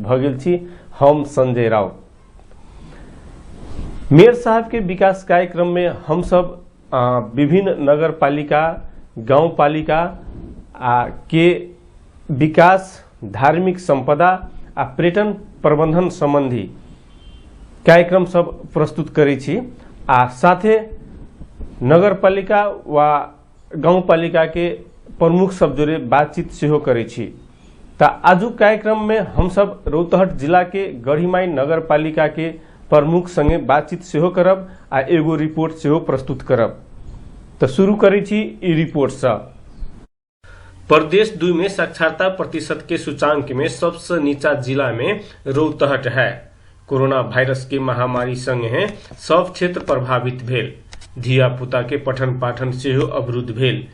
भगेल छी हम संजय राउत। मेयर साहब के विकास कार्यक्रम में हम सब विभिन्न नगर पालिका गांव पालिका के विकास, धार्मिक संपदा आ पर्यटन प्रबंधन संबंधी कार्यक्रम सब प्रस्तुत करै छी आ साथे नगर पालिका वा गांव पालिका के प्रमुख सब जोरे बातचीत सेहो करै छी। ता आजु कार्यक्रम में हम सब रौतहट जिला के गढ़ीमाई नगर पालिका के प्रमुख संगे बातचीत सेहो करब आ एगो रिपोर्ट सेहो प्रस्तुत करब। तो शुरू करै छी ई रिपोर्ट से। प्रदेश 2 में साक्षरता प्रतिशत के सूचांक में सबसे नीचा जिला में रौतहट है। कोरोना वायरस के महामारी संगे सब क्षेत्र प्रभावित भेल, धिया पुता के पठन पाठन सेहो अवरुद्ध भेल।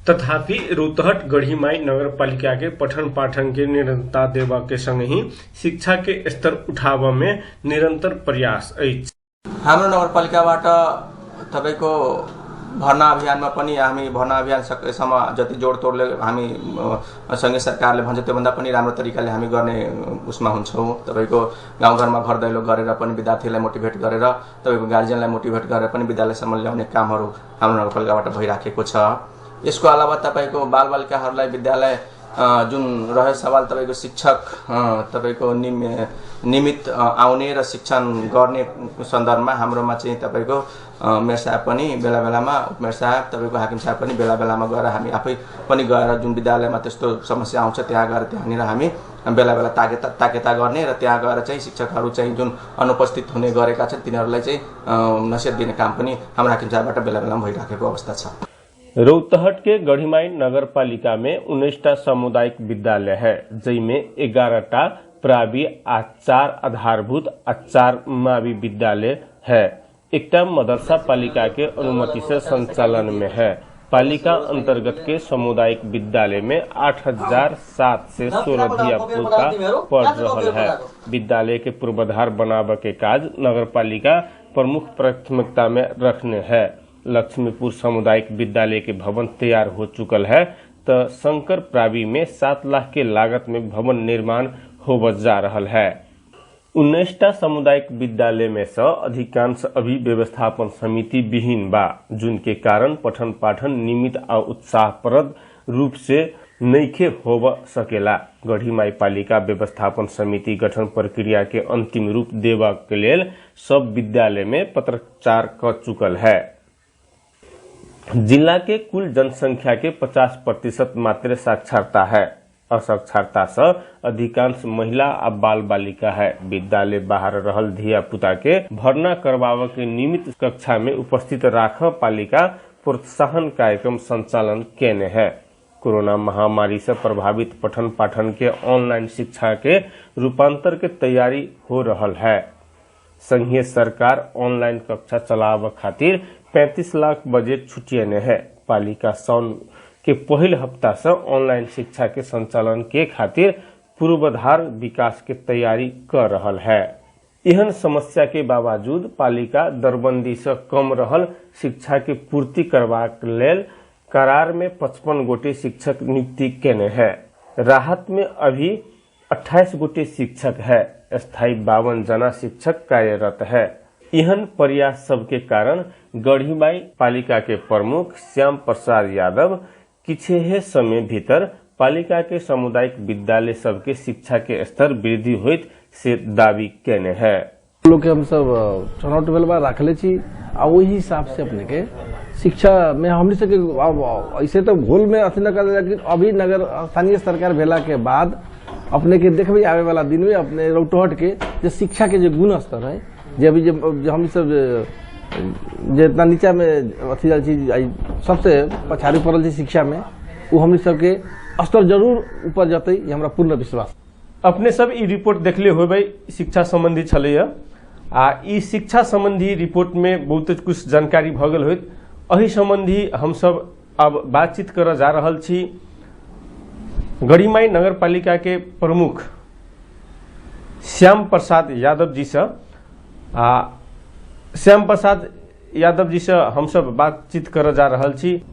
तथापि रौतहट गढ़ीमाई नगर पालिका के पठन पाठन के निरंतरता देवा के संग ही शिक्षा के स्तर उठाव में निरंतर प्रयास अछि। हाम्रो नगरपालिकाबाट तपाईको भर्ना अभियानमा पनि हामी भर्ना अभियान सकेसम्म जति जोडतोडले हामी सँगै सरकारले भन्छ त्योभन्दा पनि राम्रो तरिकाले हामी गर्ने उसमा हुन्छौँ। तपाईको गाउँघरमा घर दैलो गरेर पनि विद्यार्थीलाई मोटिभेट गरेर तपाईको गार्जियनलाई मोटिभेट गरेर पनि विद्यालयसम्म ल्याउने कामहरू हाम्रो नगरपालिकाबाट भइराखेको छ। यसको अलावा तपाईको बालबालिकाहरूलाई विद्यालय जुन रह्यो सवाल तपाईको शिक्षक तपाईको नियमित आउने र शिक्षण गर्ने सन्दर्भमा हाम्रोमा चाहिँ तपाईको मेयर साहब पनि बेला बेलामा, उपमेयर साहब तपाईको हाकिम साहब पनि बेला बेलामा गएर हामी आफै पनि गएर जुन विद्यालयमा त्यस्तो समस्या आउँछ त्यहाँ गएर त्यहाँनिर हामी बेला बेला ताकेता गर्ने र त्यहाँ गएर चाहिँ शिक्षकहरू चाहिँ जुन अनुपस्थित हुने गरेका छन् तिनीहरूलाई चाहिँ नसिहत दिने काम पनि हाम्रो हाकिम साहबबाट बेला बेलामा भइराखेको अवस्था छ। रौतहट के गढ़ीमाई नगर पालिका में 19टा सामुदायिक विद्यालय है, जिनमें 11टा प्रावि आ 4 आधारभूत आ 4 मावी विद्यालय है। एकटा मदरसा पालिका के अनुमति से संचालन में है। पालिका अंतर्गत के सामुदायिक विद्यालय में 8,716 धिया पुता पढ़ रहा है। विद्यालय के पूर्वाधार बनावे के काज नगर पालिका प्रमुख प्राथमिकता में रखने है। लक्ष्मीपुर सामुदायिक विद्यालय के भवन तैयार हो चुकल है, तो शंकर प्रावी में 7 लाख के लागत में भवन निर्माण हो जा रहा है। 19टा सामुदायिक विद्यालय में से अधिकांश अभी व्यवस्थापन समिति विहीन बा, जिनके कारण पठन पाठन नियमित आ उत्साहप्रद रूप से नइखे होव सकेला। गढ़ीमाई पालिका व्यवस्थापन समिति गठन प्रक्रिया के अंतिम रूप देवा के लेल सब विद्यालय में पत्राचार कर चुकल है। जिला के कुल जनसंख्या के 50% मात्र साक्षरता है। असाक्षरता से अधिकांश महिला आ बाल बालिका है। विद्यालय बाहर रहल धिया पुता के भर्ना करवावे के नियमित कक्षा में उपस्थित राख पालिका प्रोत्साहन कार्यक्रम संचालन केने है। कोरोना महामारी से प्रभावित पठन पाठन के ऑनलाइन शिक्षा के रूपांतर के तैयारी हो रहल है। संघीय सरकार ऑनलाइन कक्षा चलावे खातिर 35 लाख बजट छुटियने है। पालिका साउन के पहले हफ्ता से ऑनलाइन शिक्षा के संचालन के खातिर पूर्वाधार विकास के तैयारी कर रहल है। एहन समस्या के बावजूद पालिका दरबंदी से कम रहल शिक्षा के पूर्ति करवाक लेल करार में 55 गोटे शिक्षक नियुक्ति केने है। राहत में अभी 28 गोटे शिक्षक है। स्थायी 52 जना शिक्षक कार्यरत है। एहन प्रयास सब के कारण गढ़ीमाई पालिका के प्रमुख श्याम प्रसाद यादव किछे समय भीतर पालिका के सामुदायिक विद्यालय सब के शिक्षा के स्तर वृद्धि होइत से दावी केने है। लोग के हम सब चुनाव टेबल रखले छी आ वही हिसाब से अपने के शिक्षा में हमने से ऐसे तो भूल में अथी न कर, लेकिन अभी नगर स्थानीय सरकार भेला के बाद अपने के देखबे आवे वाला दिन में अपने रौतहट के जो शिक्षा के जो गुण स्तर है जे अभी जो हम सब जितना नीचा में अथी चीज सबसे पछाड़ी पड़ल शिक्षा में वो हम सबके स्तर जरूर ऊपर जाते, ये हमारा पूर्ण विश्वास। अपने सब ई रिपोर्ट देखले होबे शिक्षा संबंधी छलैया आ ई शिक्षा संबंधी रिपोर्ट में बहुत कुछ जानकारी भ गेल होइत। अही संबंधी हम सब अब बातचीत कर जा रहल छी गढ़ीमाई नगर पालिका के प्रमुख श्याम प्रसाद यादव जी से। श्याम प्रसाद यादव जी से हम सब बातचीत कर जा रहल छी।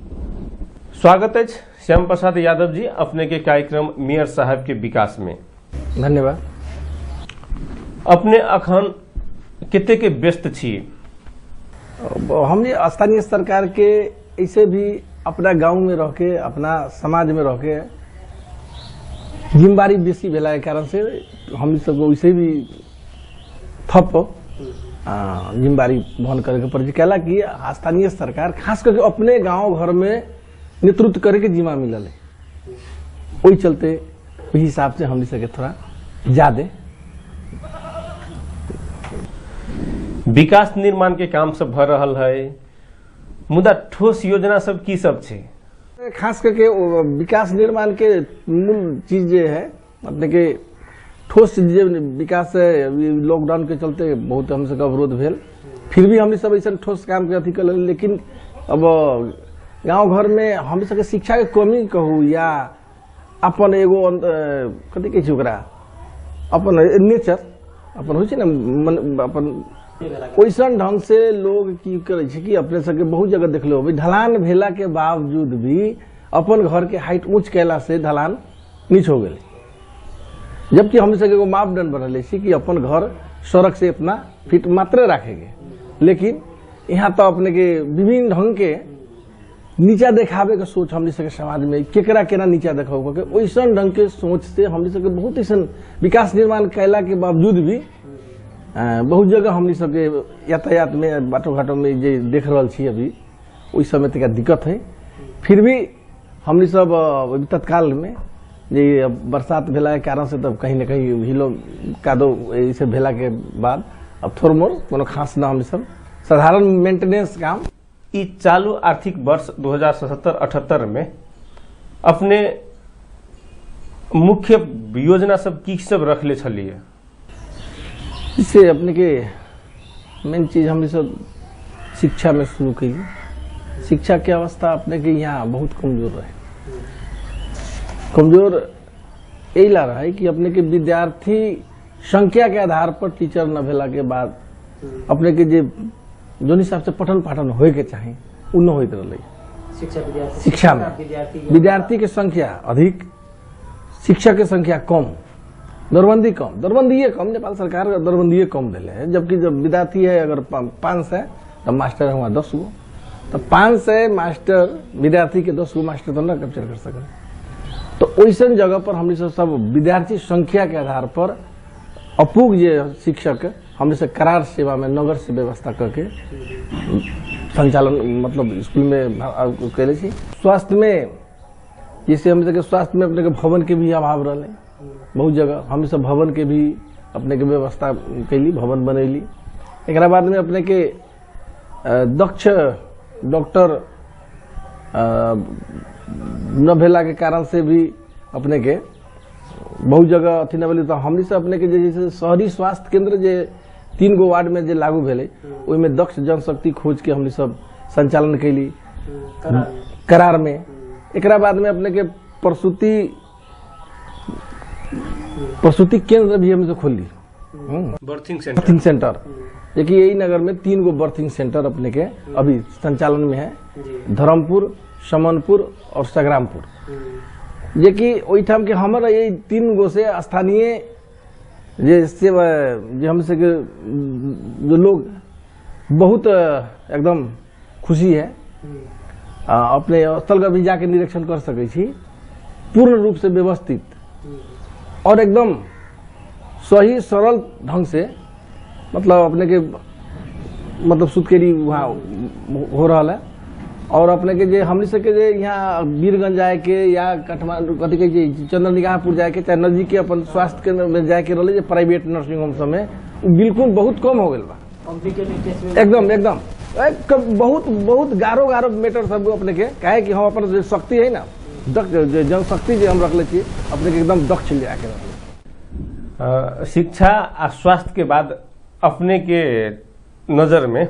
स्वागत है श्याम प्रसाद यादव जी अपने के कार्यक्रम मेयर साहब के विकास में। धन्यवाद। अपने अखन कते के व्यस्त छी? हमने स्थानीय सरकार के ऐसे भी अपना गांव में रह के, अपना समाज में रह के जिम्मेवारी बेसी भेला के कारण से हम सबको वैसे भी थप जिम्मेवारी वहन करे के पड़ कैला कि स्थानीय सरकार खास करके अपने गांव घर में नेतृत्व करे के जिम्मा मिलल है। वही चलते वही हिसाब से हम सके थोड़ा ज्यादा विकास निर्माण के काम सब भ रहल है, मुदा ठोस योजना सब की सब छे? खास करके विकास निर्माण के मूल चीज जे है अपने के ठोस जे विकास है। लॉकडाउन के चलते बहुत हम सबके अवरोध भेल, फिर भी हमने सब ऐसा ठोस काम के अथी कर, लेकिन अब गांव घर में हम सबके शिक्षा के कमी कहू या अपन एगो कथी कहै छै ओकरा अपन नेचर अपन होइ छै ना अपन वैसन ढंग से लोग की करे छै कि अपने सबके बहुत जगह देखलो हो ढलान भेला के बावजूद भी अपन घर के हाइट ऊंच कैला से ढलान नीच हो गए, जबकि हम सबके एगो मापदंड बनल छै कि अपन घर सड़क से इतना फीट मात्र रखेंगे। लेकिन यहाँ तो अपने के विभिन्न ढंग के नीचा देखावे के सोच हमने सबके समाज में केकरा केना नीचा देखाओ के वैसन ढंग के सोच से हमने सबके बहुत ऐसा विकास निर्माण कैला के बावजूद भी बहुत जगह हमने सबके यातायात में बाटो घाटों में जे देख रहा छी अभी उस समय तक दिक्कत है। फिर भी हमने सब तत्काल में जे बरसात भेला के कारण से तब कहीं न कहीं हिलो कादो ऐसे भेला के बाद अब थोड़ मोर कोनो खास ना हमने सब साधारण मेंटेनेंस काम। ई चालू आर्थिक वर्ष 2077-78 में अपने मुख्य योजना सब की सब रखले छलिए? इससे अपने के मेन चीज हमने सब शिक्षा में शुरू की। शिक्षा की अवस्था अपने के यहाँ बहुत कमजोर रहे, कमजोर यही ला रहा है कि अपने के विद्यार्थी संख्या के आधार पर टीचर न भेला के बाद अपने के जो हिसाब से पठन पाठन होए के चाहे उ न होइत रहे। शिक्षा में विद्यार्थी के संख्या अधिक, शिक्षक के संख्या कम, दरबंदी कम। नेपाल सरकार दरबंदी कम दिले है, जबकि जब विद्यार्थी है अगर 500 तो मास्टर है वहाँ 10 गो, तो 500 मास्टर विद्यार्थी के 10 गो मास्टर तो न कैप्चर कर सके। तो वैसन जगह पर हमने सब विद्यार्थी संख्या के आधार पर अपूग जे शिक्षक हमने से करार सेवा में नगर से व्यवस्था करके संचालन मतलब स्कूल में कैले छी। स्वास्थ्य में जैसे हम सबके स्वास्थ्य में अपने के भवन के भी अभाव रहे, बहुत जगह हम सब भवन के भी अपने के व्यवस्था कैली, भवन बनैली। एक बाद में अपने के दक्ष डॉक्टर न भेला के कारण से भी अपने के बहुत जगह अथी न भेली। तो हमने से अपने के जैसे शहरी स्वास्थ्य केंद्र जे 3 गो वार्ड में जे लागू भेले ओहिमे दक्ष जनशक्ति खोज के हमने सब संचालन कैली करार में। एक बाद में अपने के प्रसूति केंद्र भी हम खोली, बर्थिंग सेंटर, देखिए यही नगर में 3 गो बर्थिंग सेंटर अपने के अभी संचालन में है, धर्मपुर, समनपुर और संग्रामपुर। जे कि ओइठाम के हमारा ये 3 गो से स्थानीय जे सेवा जे हम से जो लोग बहुत एकदम खुशी है, अपने स्थल का भी जाके निरीक्षण कर सके छी, पूर्ण रूप से व्यवस्थित और एकदम सही सरल ढंग से मतलब अपने के मतलब सुतकेरी वहाँ हो रहा है। और अपने के जे हमने सके जे यहाँ वीरगंज जाए के या काठमांडू कथी कहे चंद्रनिगाहपुर जाए के चाहे नजदीक के अपन स्वास्थ्य केंद्र में जाए के रहे प्राइवेट नर्सिंग होम समय बिल्कुल बहुत कम हो गए बा, एकदम बहुत गारो मैटर सब अपने के काहे कि हम अपन शक्ति है ना जनशक्ति जो हम रखले छी अपने के एकदम दक्ष ले आके रखले। शिक्षा और स्वास्थ्य के बाद अपने के नजर में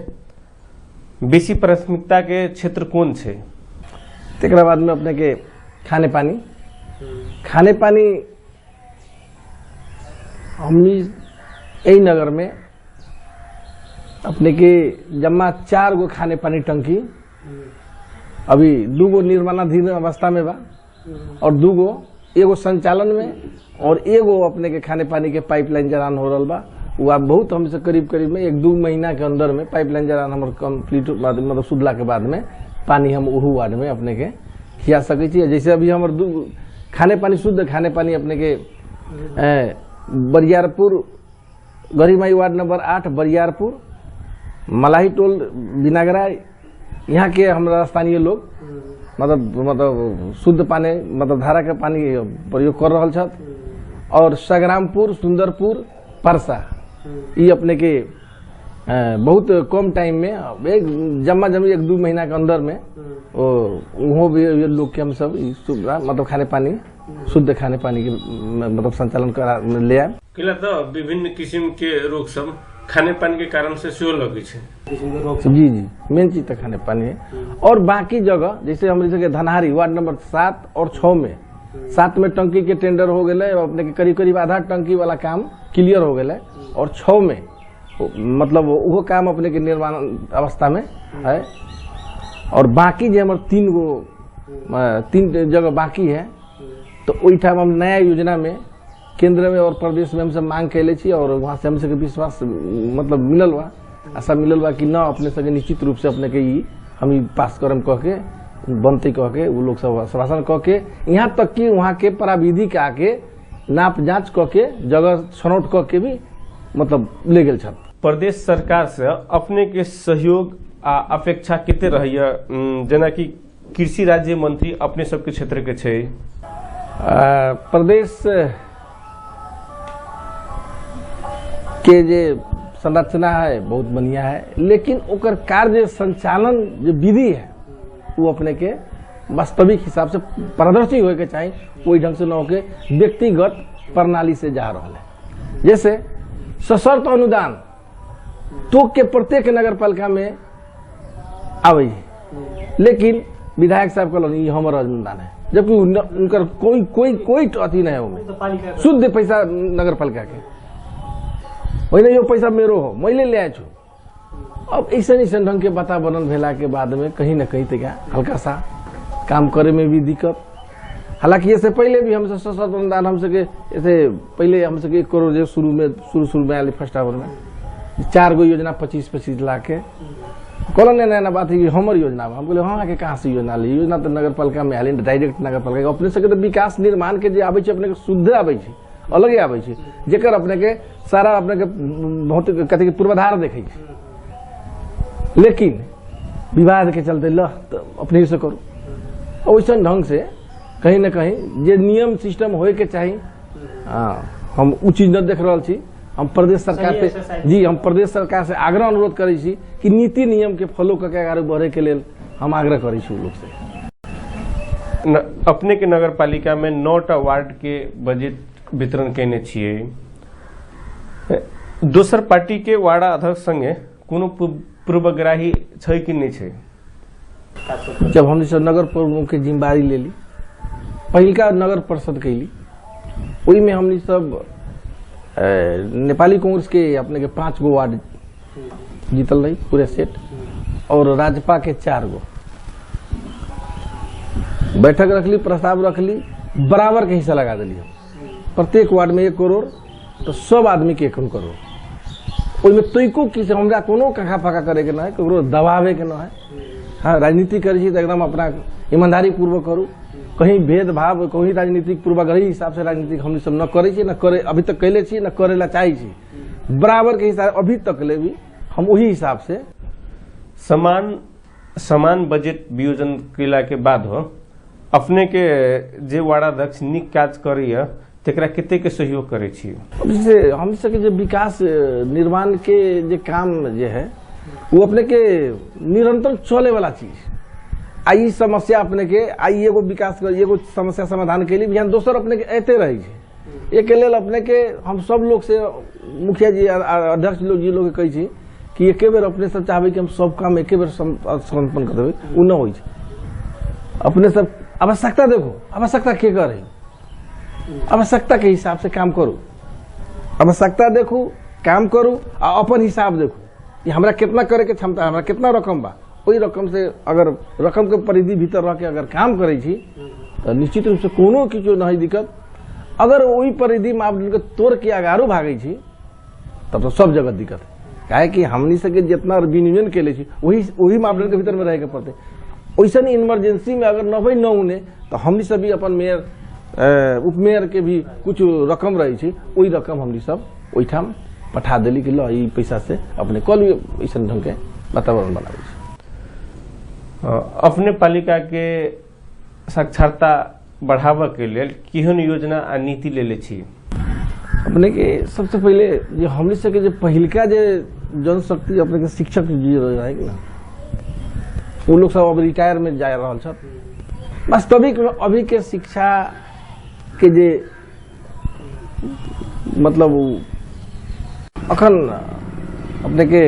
बेसी प्राथमिकता के क्षेत्र कौन छे? एक बाद में अपने के खाने पानी हमनी यही नगर में अपने के जमा 4 गो खाने पानी टंकी अभी 2 गो निर्माणाधीन अवस्था में बा और 2 गो एगो संचालन में और एगो अपने के खाने पानी के पाइपलाइन जरान हो रहा बा। वो आप बहुत हमसे करीब करीब में 1-2 महीना के अंदर में पाइपलाइन जरा हमारे कंप्लीट मतलब सुधला के बाद में पानी हम ओहू वार्ड में अपने के खिया सके छी। जैसे अभी हमारे खाने पानी शुद्ध खाने पानी अपने के बरियारपुर गरीमाई वार्ड नंबर 8 बरियारपुर मलाही टोल बिनागरा यहाँ के हमारा स्थानीय लोग मतलब शुद्ध पानी मतलब धारा के पानी प्रयोग कर रहा छत। और संग्रामपुर सुंदरपुर परसा ये अपने के बहुत कम टाइम में एक जमा जमी 1-2 महीना के अंदर में वो भी लोग के हम सब सुविधा मतलब खाने पानी शुद्ध खाने पानी के मतलब संचालन करा ले आए। किला तो विभिन्न किस्म के रोग सब खाने पानी के कारण से सेहो लगे छे। जी मेन चीज तो खाने पानी है। और बाकी जगह जैसे हमारे धनहारी वार्ड नंबर 7 और 6 में 7 में टंकी के टेंडर हो गए अपने के करीब करीब आधा टंकी वाला काम क्लियर हो गए और 6 में मतलब वो काम अपने के निर्माण अवस्था में है। और बाकी जो हमारे 3 जगह बाकी है तो वही ठाम हम नया योजना में केंद्र में और प्रदेश में हमसे मांग कैले छी और वहाँ से हमसे विश्वास मतलब मिलल बा आशा मिलल बा कि न अपने सके निश्चित रूप से अपने के हम पास करम कह के बनते कह के वो लोग सब शासन कह के यहाँ तक कि वहाँ के प्राविधि के आके नाप जांच कह के जगह छनौट कह के भी मतलब ले गए छत। प्रदेश सरकार से अपने के सहयोग आ अपेक्षा कते रहिए जेना कि कृषि राज्य मंत्री अपने सबके क्षेत्र के छे। प्रदेश के जे संरचना है बहुत बढ़िया है लेकिन ओकर कार्य संचालन जो विधि है वो अपने के वास्तविक हिसाब से पारदर्शी होए के चाहिए वही ढंग से न होके व्यक्तिगत प्रणाली से जा रहा है। जैसे सशर्त अनुदान तो के प्रत्येक नगर पालिका में आवे लेकिन विधायक साहब कहलन ये हमारा अनुदान है जबकि उनकर कोई अथी नहीं है शुद्ध पैसा नगर पालिका के वही यो पैसा मेरो हो मैले ले आए छु। अब ऐसा ढंग के वातावरण भेला के बाद में कहीं न कहीं तक हल्का सा काम करे में भी दिक्कत। हालांकि इससे पहले भी हमसे सशर्त अनुदान हमसे के ऐसे पहले हमसे 1 करोड़ जो शुरू में आली फर्स्ट आवर में 4 गो योजना 25-25 लाख के कहलन नया बात है कि हमार योजना हम बोले हाँ के कहाँ से योजना ली योजना तो नगर पालिका में आली डायरेक्ट नगर पालिका अपने सके तो विकास निर्माण के जो आवे अपने के शुद्ध आवे अलगे आवे जेकर अपने के सारा अपने के बहुत कथी के पूर्वाधार देखे लेकिन विवाद के चलते ल तो अपने से करो वैसा ढंग से कहीं न कहीं जे नियम सिस्टम होए के चाहिए हम उ चीज न देख रहा छी। हम प्रदेश सरकार से जी हम प्रदेश सरकार से आग्रह अनुरोध करे छी कि नीति नियम के फॉलो करके आगे बढ़े के लिए हम आग्रह करे छी लोग से। अपने के नगर पालिका में 9टा वार्ड के बजट वितरण केने छियै दोसर पार्टी के वार्ड अध्यक्ष संगे कोनो पूर्वग्राही छै कि नहीं छै। जब हम नगर प्रमुख के जिम्मेदारी ले ली पहिलका नगर परिषद कैली वही में हमने सब नेपाली कांग्रेस के अपने के 5 गो वार्ड जीतल रही पूरे सेट और राजपा के 4 गो बैठक रखली प्रस्ताव रखली बराबर के हिस्सा लगा दिली प्रत्येक वार्ड में 1 करोड़ तो सब आदमी के 1 करोड़ ओहिमे तैको कि हमरा कोनो कखा फका करे के ना है ककरो दबावे के ना है। हाँ राजनीति करे छी तो एकदम अपना ईमानदारी पूर्वक करू कहीं भेदभाव कहीं राजनीतिक पूर्वाग्रही हिसाब से राजनीतिक हम सब न करे छी न करे अभी तक कैले छी न करे ला चाहे छी बराबर के हिसाब अभी तक ले भी हम वही हिसाब से समान बजट वियोजन केला के बाद हो अपने के जे वार्डाध्यक्ष निक काज करैया तेकरा कते के सहयोग करे छी। जैसे हम सबके जो विकास निर्माण के जे काम जे है वो अपने के निरंतर चले वाला चीज आई समस्या अपने के आई एगो विकास कर एगो समस्या समाधान के लिए बिहान दोसर अपने के ऐते रही है एक लेल अपने के हम सब लोग से मुखिया जी अध्यक्ष लोग जी लोग कही कि एक बेर अपने सब चाहबे कि हम सब काम एक बेर संपन्न कर देवे उ न होई अपने सब आवश्यकता देखो आवश्यकता के करे आवश्यकता के हिसाब से काम करू आवश्यकता देखू काम करू आ अपन हिसाब देखू कि हमरा कितना करे के क्षमता हमरा कितना रकम बा वही रकम से अगर रकम के परिधि भीतर रह के अगर काम करे छी तो निश्चित रूप से कोनो किछो नहीं दिक्कत। अगर वही परिधि मापदंड के तोड़ के आगारू भागे छी तब तो सब जगह दिक्कत है। काहे कि हमनी सके जितना विनियोजन के लिए वही मापदंड के भीतर में रहे के पड़ते। वैसे नहीं इमरजेंसी में अगर न न उन्हें तो हमनी सब भी अपन मेयर उप मेयर के भी कुछ रकम रही वही रकम हमनी सब वहीठाम पठा दिली कि लो ई पैसा से अपने कल ऐसा ढंग के वातावरण बनावे। अपने पालिका के साक्षरता बढ़ावा के लिए केहन योजना आ नीति ले छी? अपने के सबसे पहले जो हमने सके जो पहिलका जो जनशक्ति अपने के शिक्षक जी रहे ना वो लोग सब अब रिटायर में जा रहा छ। वास्तविक में अभी के शिक्षा के जे मतलब अखन अपने के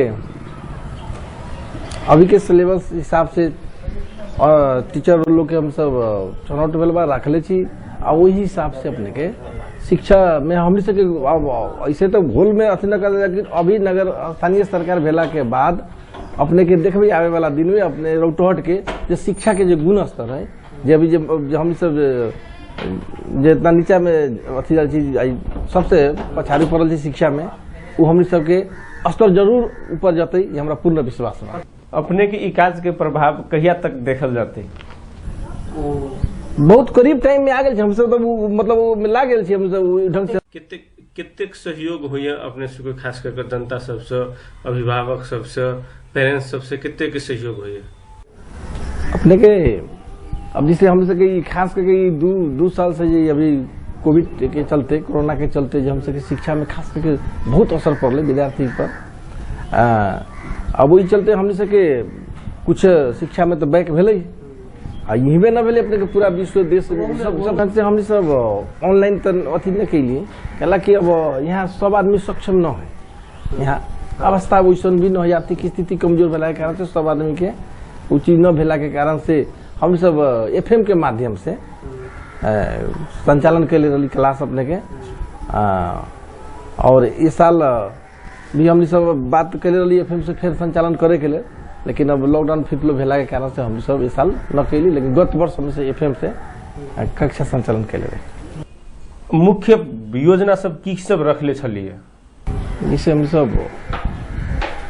अभी के सिलेबस हिसाब से टीचर लोग के हम सब छनौट भेलबा रखले छी आ वही हिसाब से अपने के शिक्षा में हमने सके ऐसे तो घोल में अथी न कर, लेकिन अभी नगर स्थानीय सरकार भेला के बाद अपने के देखबे आवे वाला दिन में अपने रौटहट के जो शिक्षा के जो गुण स्तर है जो अभी जो हम सब जितना नीचा में अथी चीज सबसे पछाड़ी पड़ल है शिक्षा में वो हमने सबके स्तर जरूर ऊपर जाते ये हमारा पूर्ण विश्वास है। अपने के इकाज के प्रभाव कहिया तक देखल जाते? बहुत करीब टाइम में आ गए हम सब तो मतलब वो मिला गए हम सब ढंग से कितने सहयोग हुई अपने सबके खास करके जनता सबसे अभिभावक सबसे पेरेंट्स सबसे कितने के सहयोग हुई अपने के अब जिसे हम सके खास करके दो साल से ये अभी कोविड के चलते कोरोना के चलते जो हम सके शिक्षा में खास करके बहुत असर पड़े विद्यार्थी पर। अब वही चलते हमने सके कुछ शिक्षा में तो बैक भेले यही में न भेले अपने के पूरा विश्व देश सब ढंग से हमने सब ऑनलाइन तो अथी न कैलिए कहला कि अब यहाँ सब आदमी सक्षम न है। यहाँ अवस्था वैसन भी न हो आर्थिक स्थिति कमजोर भेला के कारण से सब आदमी के वो चीज न भेला के कारण से हम सब FM के माध्यम से संचालन कैले रही क्लास अपने के और इस साल भी हमने सब बात कैले रही FM से फिर संचालन करे के लिए, लेकिन अब लॉकडाउन फिर भेला के कारण से हम सब इस साल न कैली, लेकिन गत वर्ष हम से FM से कक्षा संचालन कैले रहे। मुख्य योजना सब की सब रखले छलिए? जिसे हम सब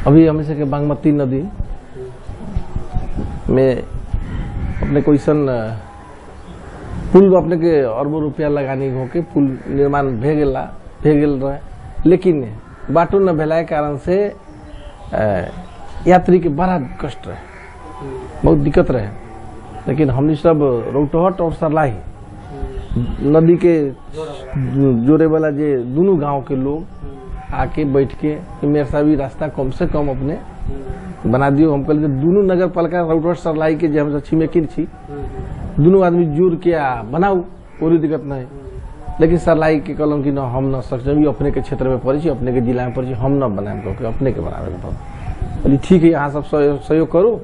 अभी हम से के बागमती नदी में अपने को ऐसन पुल अपने के अरबों रुपया लगानी हो के पुल निर्माण भे गेल रहे, लेकिन बाटो न भेला के कारण से यात्री के बड़ा कष्ट रहे, बहुत दिक्कत रहे। लेकिन हमने सब रौटहट और सरलाही नदी के जोड़े वाला जे दोनों गांव के लोग आके बैठ के मेरे साहब रास्ता कम से कम अपने बना दियो। हम कहले दोनों नगर पालिका रौटहट सरलाई के हम छिमेकिन छी दोनों आदमी जुड़ के बनाऊ कोई दिक्कत नहीं, लेकिन सरलाई के कहलों कि न हम न सक्षम अपने के क्षेत्र में पड़ी अपने के जिला में पड़ी हम न बनाए तो अपने के बनावे के बोली ठीक है यहाँ सब सहयोग करो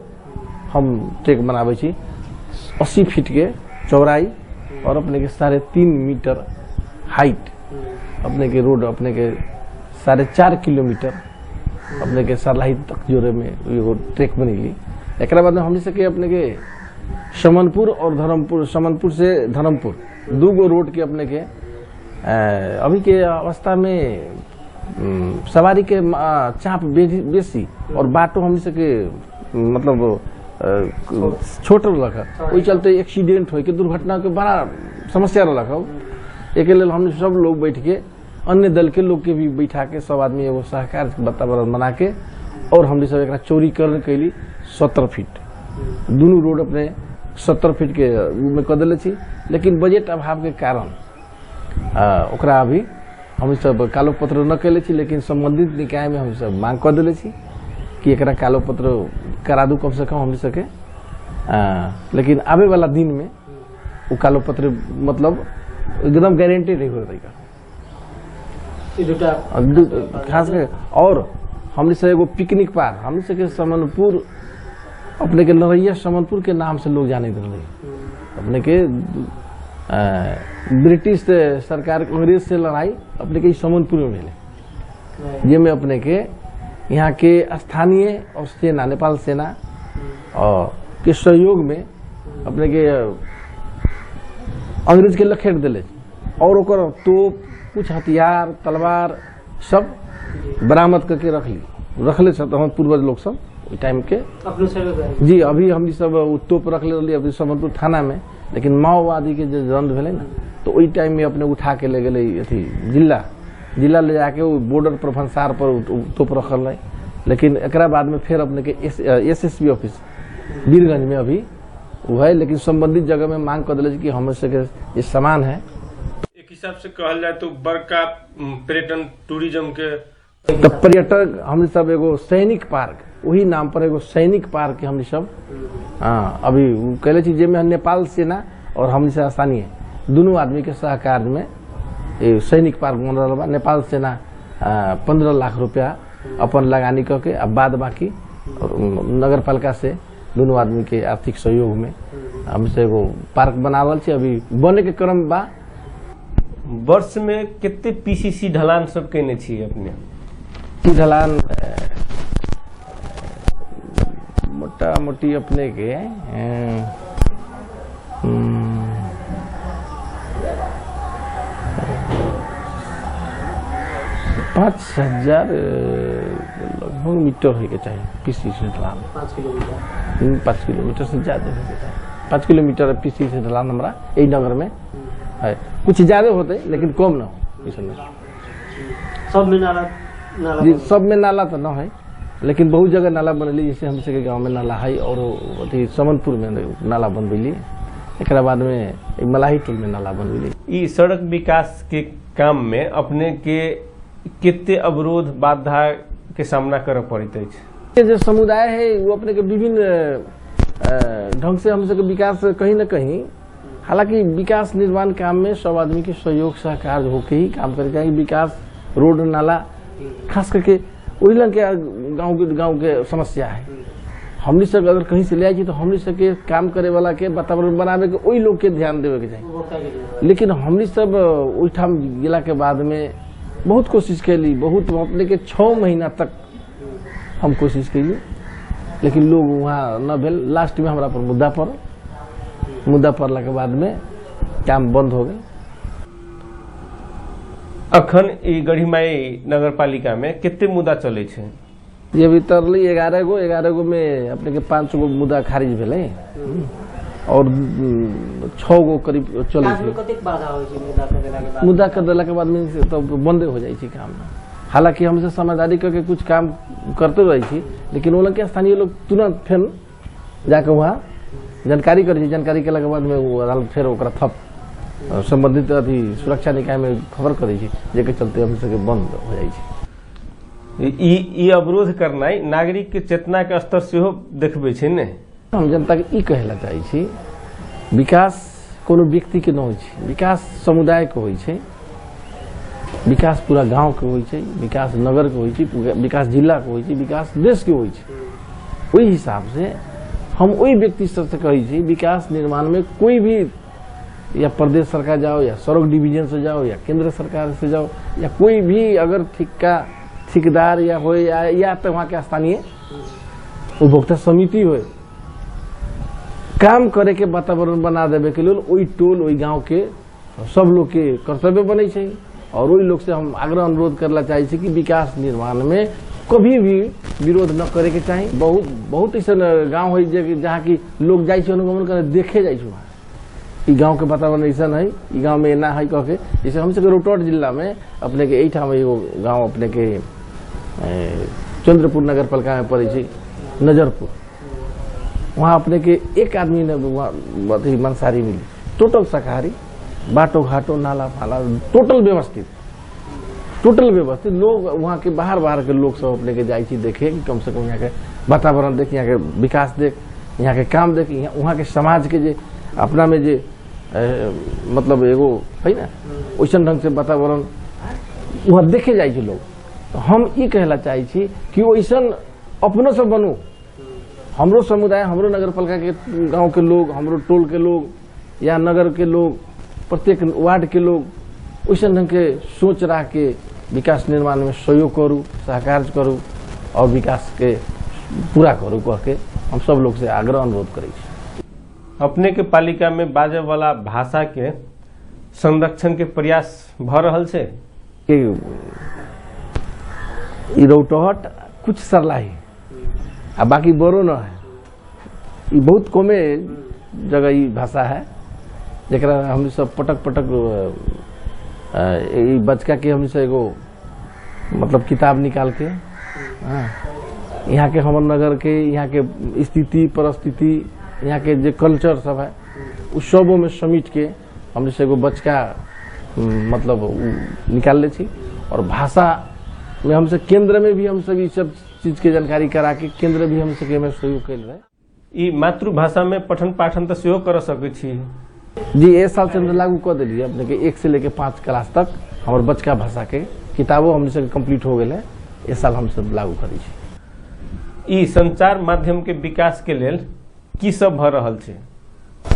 हम टेक बनावे छी 80 फीट के चौड़ाई और अपने के 3.5 मीटर हाइट अपने के रोड अपने के 4.5 किलोमीटर अपने के सरलाही तक जोड़े में एगो ट्रैक बनेगी। एक बाद में हमने सके अपने के समनपुर और धर्मपुर समनपुर से धर्मपुर 2 गो रोड के अपने के अभी के अवस्था में सवारी के चाप बेसी और बाटो हमने सके मतलब छोट रखा वही चलते एक्सीडेंट हो के दुर्घटना के बड़ा समस्या रखा। एक हमने सब लोग बैठ के अन्य दल के लोग के भी बैठा के सब आदमी एगो सहकार वातावरण बना के और हमने सब एक चौड़ीकरण कैली 70 फीट दोनों रोड अपने 70 फीट के में कर दिले छी, लेकिन बजट अभाव के कारण ओकरा अभी हम सब कालो पत्र न कैले छी, लेकिन संबंधित निकाय में हम सब मांग कर दिले छी कि एकरा कालो पत्र करा दू कम से कम हम सके। लेकिन आवे वाला दिन में वो कालो पत्र मतलब एकदम गारंटी नहीं हो रहेगा खास कर। और हमने से एगो पिकनिक पार्क हमने से के समनपुर अपने के नरैया समनपुर के नाम से लोग जाने रहे अपने के ब्रिटिश सरकार अंग्रेज से लड़ाई अपने के समनपुर में मिले, ये में अपने के यहाँ के स्थानीय और सेना नेपाल सेना और के सहयोग में अपने के अंग्रेज के लखेट दिले और ओकर तोप कुछ हथियार तलवार सब बरामद करके रखले सब हम पूर्वज लोग सब टाइम के अपने से जी। अभी हम सब तोप रखले रही अभी समनपुर थाना में, लेकिन माओवादी के जो जंद भेले ना तो वही टाइम में अपने उठा के ले गए अथी जिला ले जाके वो बॉर्डर पर भंसार पर तोप रखल रहे। लेकिन एकरा बाद में फिर अपने के SSB ऑफिस वीरगंज में अभी वो है, लेकिन संबंधित जगह में मांग कर दिले कि हम से ये सामान है। एक हिसाब से कहल जाए तो बड़का पर्यटन टूरिज्म के तो पर्यटक हम सब एगो सैनिक पार्क, वही नाम पर एगो सैनिक पार्क हम सब अभी कहले छी, जेमे नेपाल सेना और हम से स्थानीय दोनों आदमी के सहकार में ये सैनिक पार्क बन रहा बा। नेपाल सेना 15 लाख रुपया अपन लगानी करके अब बाद बाकी और नगर पालिका से दोनों आदमी के आर्थिक सहयोग में हम से एगो पार्क बनावल छे, अभी बने के क्रम बा। वर्ष में कितने PCC ढलान सब केने छी अपने? ढलान मोटा मोटी अपने के 5000 लगभग मीटर होके चाहिए PCC ढलान। 5 किलोमीटर 5 किलोमीटर से ज्यादा होके चाहिए। 5 किलोमीटर PCC ढलान हमारा यही नगर में है। कुछ ज्यादा होते लेकिन कम ना हो इसमें। सब में नाला जी सब में नाला तो ना है, लेकिन बहुत जगह नाला बनली, जैसे हम सबके गांव में नाला है और अथी समनपुर में नाला बनबैली, एक बाद में मलाही टोल में नाला बनबैली। ई सड़क विकास के काम में अपने के कितने अवरोध बाधा के सामना करे पड़त है? जो समुदाय है वो अपने के विभिन्न ढंग से हम सबके विकास कहीं न कहीं, हालांकि विकास निर्माण काम में सब आदमी के सहयोग सहकार होके ही काम करे चाहिए। विकास रोड नाला खास करके वही लंग के गांव के समस्या है। हमनी सब अगर कहीं से ले आई तो हमनी सब के काम करे वाला के वातावरण बनावे के वही लोग के ध्यान देवे के चाहिए। लेकिन हमनी सब ओहिठाम गेला के बाद में बहुत कोशिश कैली, बहुत अपने के 6 महीना तक हम कोशिश कैली, लेकिन लोग वहाँ न भेल। लास्ट में हमारा पर मुद्दा पड़ला के बाद में काम बंद हो गए। अखन ई गढ़ीमाई नगर पालिका में कितने मुद्दा चले छे? ये भी तरली 11 गो में अपने के 5 गो मुद्दा खारिज भेले और 6 गो करीब चले छे। कतेक बाधा होय छै मुद्दा कर देला के बाद में तो बंदे हो जाए काम। हालांकि हमसे समझदारी करके कुछ काम करते रही थी, लेकिन वो लोग के स्थानीय लोग तुरंत फिर जाके वहाँ जानकारी करे, जानकारी केला के बाद में वो फिर ओकरा थप संबंधित अथी सुरक्षा निकाय में खबर करे छी, जेके चलते हम सबके बंद हो जाए छी। ई अवरोध करनाई नागरिक के चेतना के स्तर से हो देखबे छै ने। हम जनता के ई कहला चाहे छी, विकास कोनो व्यक्ति के न होय छै, विकास समुदाय के होय छै, विकास पूरा गांव के होय छै, विकास नगर के होय छै, विकास जिला के होय छै, विकास देश के होय छै। ओहि हिसाब से हम वही व्यक्ति सबसे कही छी, विकास निर्माण में कोई भी या प्रदेश सरकार जाओ या सड़क डिवीजन से जाओ या केंद्र सरकार से जाओ या कोई भी अगर ठेकेदार या हो या तो वहाँ के स्थानीय उपभोक्ता समिति हो, काम करे के वातावरण बना देवे के लिए वही टोल वही गांव के सब लोग के कर्तव्य बने छै। और वही लोग से हम आग्रह अनुरोध करला चाहे छी कि विकास निर्माण में कभी भी विरोध न करे के चाहिए। बहुत ऐसा गाँव है जहाँ की लोग जाए अनुगमन करे देखे जाए वहाँ ई गांव के वातावरण ऐसा है, ई गांव में एना है कह के। जैसे हम सबके रोहतास जिला में अपने के यही ठाम एगो गांव अपने के चंद्रपुर नगर पालिका में पड़े छै नजरपुर, वहाँ अपने के एक आदमी ने मंसारी मिली, टोटल शाकाहारी, बाटो घाटो नाला फाला टोटल व्यवस्थित लोग वहाँ के बाहर के लोग सब अपने के जाए देखे कि कम से कम यहाँ के वातावरण देख, यहाँ के विकास देख, यहाँ के काम देख, वहाँ के समाज के जे अपना में जे मतलब एगो है ना वैसन ढंग से वातावरण वहाँ देखे जाए लोग। तो हम ये कहला चाहे छी कि वैसन अपनों से बनू, हमरो समुदाय, हमरो नगर पालिका के गांव के लोग, हमरो टोल के लोग या नगर के लोग, प्रत्येक वार्ड के लोग वैसन ढंग के सोच रहा के विकास निर्माण में सहयोग करूँ, सहकार करूँ और विकास के पूरा करूँ कह के हम सब लोग से आग्रह अनुरोध करै छी। अपने के पालिका में बाजे वाला भाषा के संरक्षण के प्रयास भ रहल छै? ई रौटहट कुछ सरलाही आ बाकी बोरो न है। ई बहुत कमे जगह ई भाषा है जरा हम सब पटक पटक बचका के हम से एगो मतलब किताब निकाल के यहाँ के हमर नगर के यहाँ के स्थिति परिस्थिति यहाँ के जो कल्चर सब है उस सबों में समेट के हमने से एगो बचका मतलब निकाल ले छी। और भाषा में हमसे केंद्र में भी हम सब सब चीज के जानकारी करा के केंद्र भी हम सके में सहयोग कर रहे। ई मातृभाषा में पठन पाठन तो सेहो कर सकै छी जी। ए साल से लागू कर दिलिए अपने के 1 से लेके 5 क्लास तक हमारे बचका भाषा के किताबों हमने से कंप्लीट हो गए। ए साल हम सब लागू करी छी। ई संचार माध्यम के विकास के लेल की सब भ रहल छै?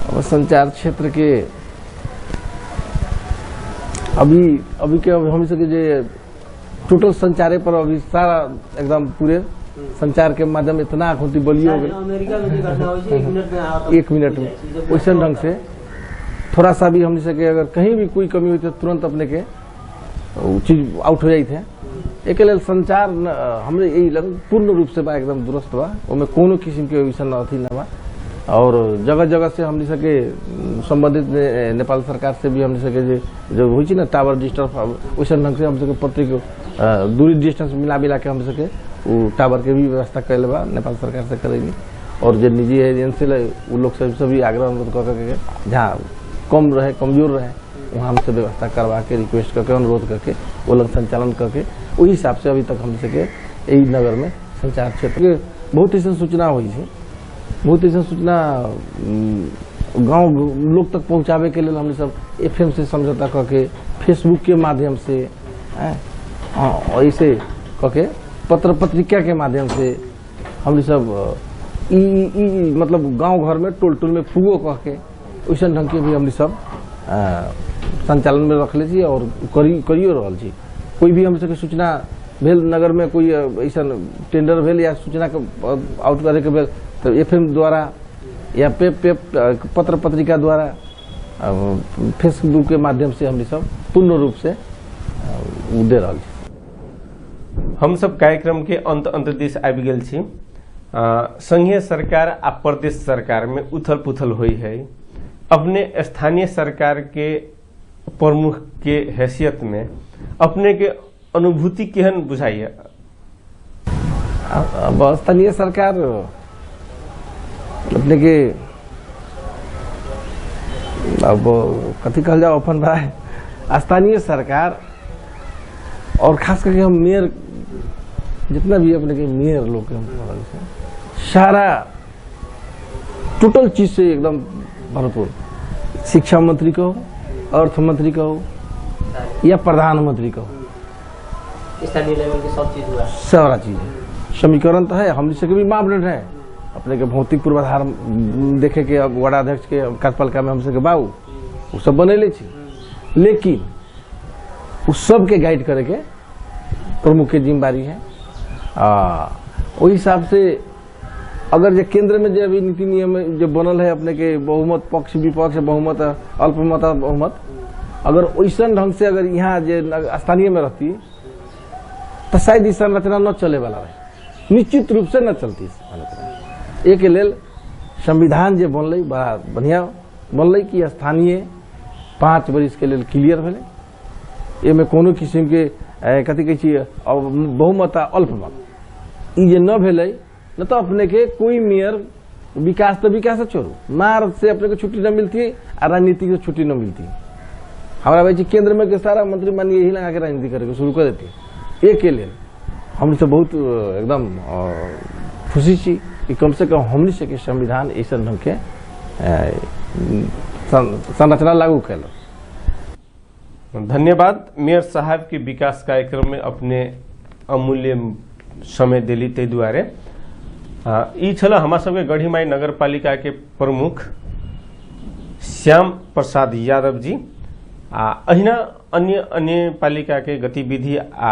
अब संचार क्षेत्र के अभी के हम सब जे टोटल संचारे पर अभी सारा एकदम पूरे संचार के माध्यम इतना अखुंती बलियो हो गए अमेरिका में घटना हो 1 मिनट में 1 मिनट में वैसे ढंग से थोड़ा सा भी हम सके अगर कहीं भी कोई कमी हुई तो तुरंत अपने के चीज आउट हो जाती है। एक लेल संचार हमरे यही लग पूर्ण रूप से बा एकदम दुरुस्त बा ओमे कोनो किस्म के विषय अथी न बा। और जगह जगह से हमने सके संबंधित नेपाल सरकार से भी हमने सके जो हुई थी ना टावर डिस्टर्ब वैसे ढंग से हम सके प्रत्येक दूरी डिस्टेंस मिला के हम सके वो टावर के भी व्यवस्था कैले बा नेपाल सरकार से करेंगे। और जो निजी एजेंसी वो लोग से सभी आग्रह अनुरोध करके जहाँ कम रहे कमजोर रहे वहाँ हमसे व्यवस्था करवा के रिक्वेस्ट करके अनुरोध करके वो लोग संचालन करके वही हिसाब से अभी तक हम सके यही नगर में संचार क्षेत्र के बहुत ऐसा सूचना हुई थी। बहुत ऐसा सूचना गांव लोग तक पहुंचावे के लिए हमने सब FM से समझौता करके फेसबुक के माध्यम से ऐसे करके पत्र पत्रिका के माध्यम से हमने सब मतलब गांव घर में टोल टोल में फूगो करके वैसे ढंग के भी हमने सब संचालन में रख ले और करियो रहल छी। कोई भी हम सबके सूचना भेल नगर में कोई ऐसा टेंडर भेल या सूचना के आउट करे के भेल तो FM द्वारा या पत्र पत्रिका द्वारा फेसबुक के माध्यम से हमने सब पूर्ण रूप से दे रहा छी। हम सब कार्यक्रम के अंत दिश आबि गेल छी। संघीय सरकार आ प्रदेश सरकार में उथल पुथल हुई है। अपने स्थानीय सरकार के प्रमुख के हैसियत में अपने के अनुभूति केहन बुझाइए? अब स्थानीय सरकार अपने के अब कथी कहल जाओ अपन भाई स्थानीय सरकार और खास करके हम मेयर जितना भी अपने के मेयर लोग के हम सारा टोटल चीज से एकदम भरपूर शिक्षा मंत्री को अर्थ मंत्री को या प्रधानमंत्री को स्थानीय लेवल के सब चीज हुआ सारा चीज है। समीकरण तो है हम सबके भी मापदंड है अपने के भौतिक पूर्वाधार देखे के वार्ड अध्यक्ष के कार्यपालिका में हम सबके बाबू वो सब बनेले छी। लेकिन उस सब के गाइड करे के प्रमुख के जिम्मेदारी है। वही हिसाब से अगर जो केंद्र में जो अभी नीति नियम जो बनल है अपने के बहुमत पक्ष विपक्ष बहुमत अल्पमत बहुमत अगर वैसा ढंग से अगर यहाँ जो स्थानीय में रहती तो शायद इस संरचना न चले वाला रहे निश्चित रूप से न चलती संरचना। एक लेल संविधान जो बनल बड़ा बढ़िया बनल कि स्थानीय 5 वर्ष के लिए क्लियर भेले एमे कोनो किस्म के कथी कहै छी बहुमत अल्पमत ई जे न भेले न तो अपने के कोई मेयर विकास तो विकास छोड़ू मार से अपने को छुट्टी न मिलती और राजनीति को छुट्टी न मिलती। हमारा भाई केंद्र में के सारा मंत्री मानिए यही लगा के राजनीति करके शुरू कर देती। एक के लिए हमने से बहुत एकदम खुशी छी कि कम से कम हमने से के संविधान ऐसा ढंग के संरचना लागू कैल। धन्यवाद मेयर साहब के विकास कार्यक्रम में अपने अमूल्य समय दिली ते दुआरे। ई छल हमार सबके गढ़ीमाई नगर पालिका के प्रमुख श्याम प्रसाद यादव जी। अहिना अन्य पालिका के गतिविधि आ